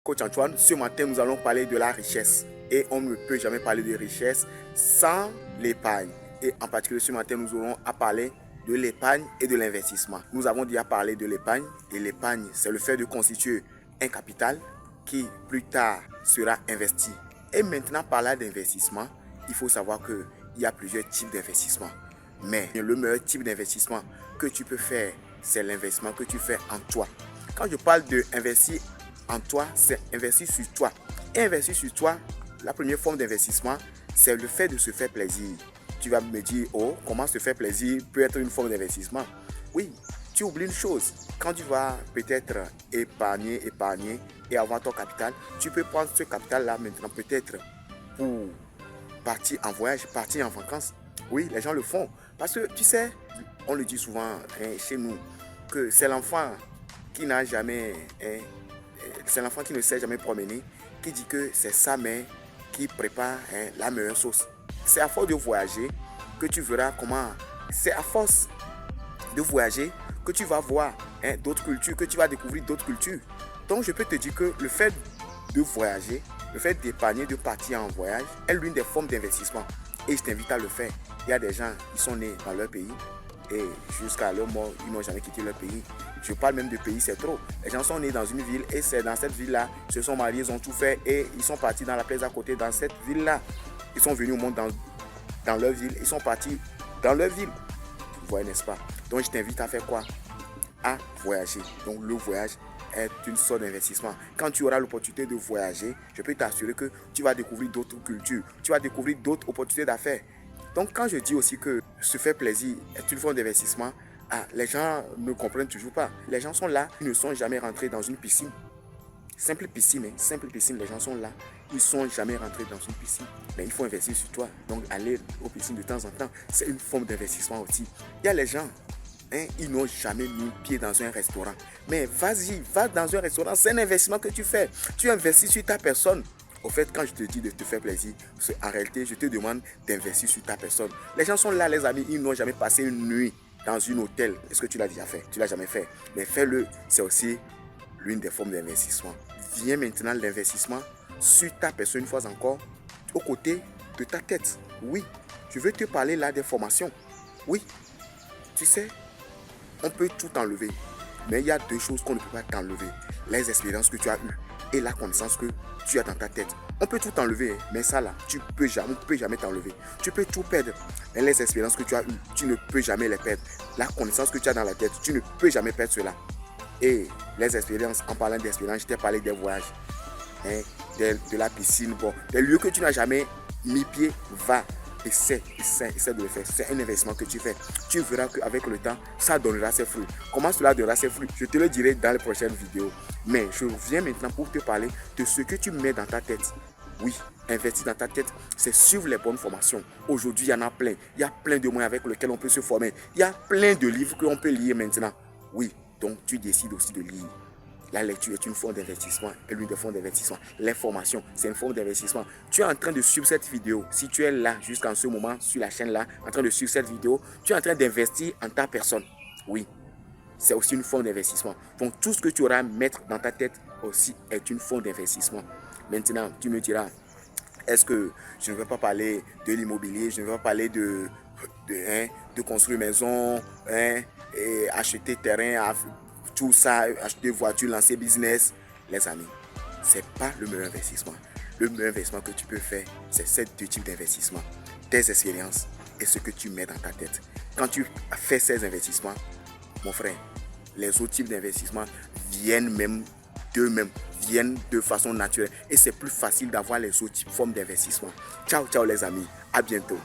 Coach Antoine, ce matin nous allons parler de la richesse et on ne peut jamais parler de richesse sans l'épargne. Et en particulier ce matin nous aurons à parler de l'épargne et de l'investissement. Nous avons déjà parlé de l'épargne et l'épargne c'est le fait de constituer un capital qui plus tard sera investi. Et maintenant parlant d'investissement, il faut savoir qu'il y a plusieurs types d'investissement. Mais le meilleur type d'investissement que tu peux faire, c'est l'investissement que tu fais en toi. Quand je parle d'investir en toi, c'est investir sur toi. Et investir sur toi, la première forme d'investissement, c'est le fait de se faire plaisir. Tu vas me dire, oh, comment se faire plaisir peut être une forme d'investissement? Oui, tu oublies une chose. Quand tu vas peut-être épargner et avoir ton capital, tu peux prendre ce capital-là maintenant peut-être pour partir en voyage, partir en vacances. Oui, les gens le font. Parce que tu sais, on le dit souvent chez nous, que c'est l'enfant qui n'a jamais... c'est l'enfant qui ne s'est jamais promené, qui dit que c'est sa mère qui prépare la meilleure sauce. C'est à force de voyager que tu verras comment... C'est à force de voyager que tu vas voir d'autres cultures, que tu vas découvrir d'autres cultures. Donc je peux te dire que le fait de voyager, le fait d'épargner, de partir en voyage est l'une des formes d'investissement. Et je t'invite à le faire. Il y a des gens qui sont nés dans leur pays et jusqu'à leur mort, ils n'ont jamais quitté leur pays. Je parle même de pays, c'est trop. Les gens sont nés dans une ville et c'est dans cette ville-là, ils se sont mariés, ils ont tout fait et ils sont partis dans la place à côté, dans cette ville-là. Ils sont venus au monde dans leur ville, ils sont partis dans leur ville. Vous voyez, n'est-ce pas? Donc je t'invite à faire quoi? À voyager. Donc le voyage est une sorte d'investissement. Quand tu auras l'opportunité de voyager, je peux t'assurer que tu vas découvrir d'autres cultures, tu vas découvrir d'autres opportunités d'affaires. Donc quand je dis aussi que se faire plaisir est une forme d'investissement, les gens ne comprennent toujours pas. Les gens sont là, ils ne sont jamais rentrés dans une piscine. Simple piscine, les gens sont là, ils ne sont jamais rentrés dans une piscine. Mais il faut investir sur toi. Donc aller aux piscines de temps en temps, c'est une forme d'investissement aussi. Il y a les gens, ils n'ont jamais mis pied dans un restaurant. Mais vas-y, va dans un restaurant, c'est un investissement que tu fais. Tu investis sur ta personne. Au fait, quand je te dis de te faire plaisir, en réalité, je te demande d'investir sur ta personne. Les gens sont là, les amis, ils n'ont jamais passé une nuit dans un hôtel. Est-ce que tu l'as déjà fait? Tu ne l'as jamais fait. Mais fais-le, c'est aussi l'une des formes d'investissement. Viens maintenant l'investissement sur ta personne, une fois encore, aux côtés de ta tête. Oui, je veux te parler là des formations. Oui, tu sais, on peut tout enlever. Mais il y a deux choses qu'on ne peut pas t'enlever. Les expériences que tu as eues et la connaissance que tu as dans ta tête. On peut tout enlever, mais ça là, on ne peut jamais t'enlever. Tu peux tout perdre, mais les expériences que tu as eues, tu ne peux jamais les perdre. La connaissance que tu as dans la tête, tu ne peux jamais perdre cela. Et les expériences, en parlant d'expérience, je t'ai parlé des voyages, de la piscine, bon, des lieux que tu n'as jamais mis pied, va. Essaie de le faire. C'est un investissement que tu fais. Tu verras qu'avec le temps, ça donnera ses fruits. Comment cela donnera ses fruits? Je te le dirai dans les prochaines vidéos. Mais je viens maintenant pour te parler de ce que tu mets dans ta tête. Oui, investir dans ta tête, c'est suivre les bonnes formations. Aujourd'hui, il y en a plein. Il y a plein de moyens avec lesquels on peut se former. Il y a plein de livres qu'on peut lire maintenant. Oui, donc tu décides aussi de lire. La lecture est une forme d'investissement et l'une des formes d'investissement. L'information, c'est une forme d'investissement. Tu es en train de suivre cette vidéo. Si tu es là jusqu'en ce moment sur la chaîne là, en train de suivre cette vidéo, tu es en train d'investir en ta personne. Oui, c'est aussi une forme d'investissement. Donc tout ce que tu auras à mettre dans ta tête aussi est une forme d'investissement. Maintenant, tu me diras, est-ce que je ne vais pas parler de l'immobilier, je ne vais pas parler de construire une maison, et acheter terrain, tout ça, acheter voiture, lancer business. Les amis, ce n'est pas le meilleur investissement. Le meilleur investissement que tu peux faire, c'est ces deux types d'investissement. Tes expériences et ce que tu mets dans ta tête. Quand tu fais ces investissements, mon frère, les autres types d'investissements viennent même d'eux-mêmes, viennent de façon naturelle. Et c'est plus facile d'avoir les autres formes d'investissement. Ciao, ciao les amis. À bientôt.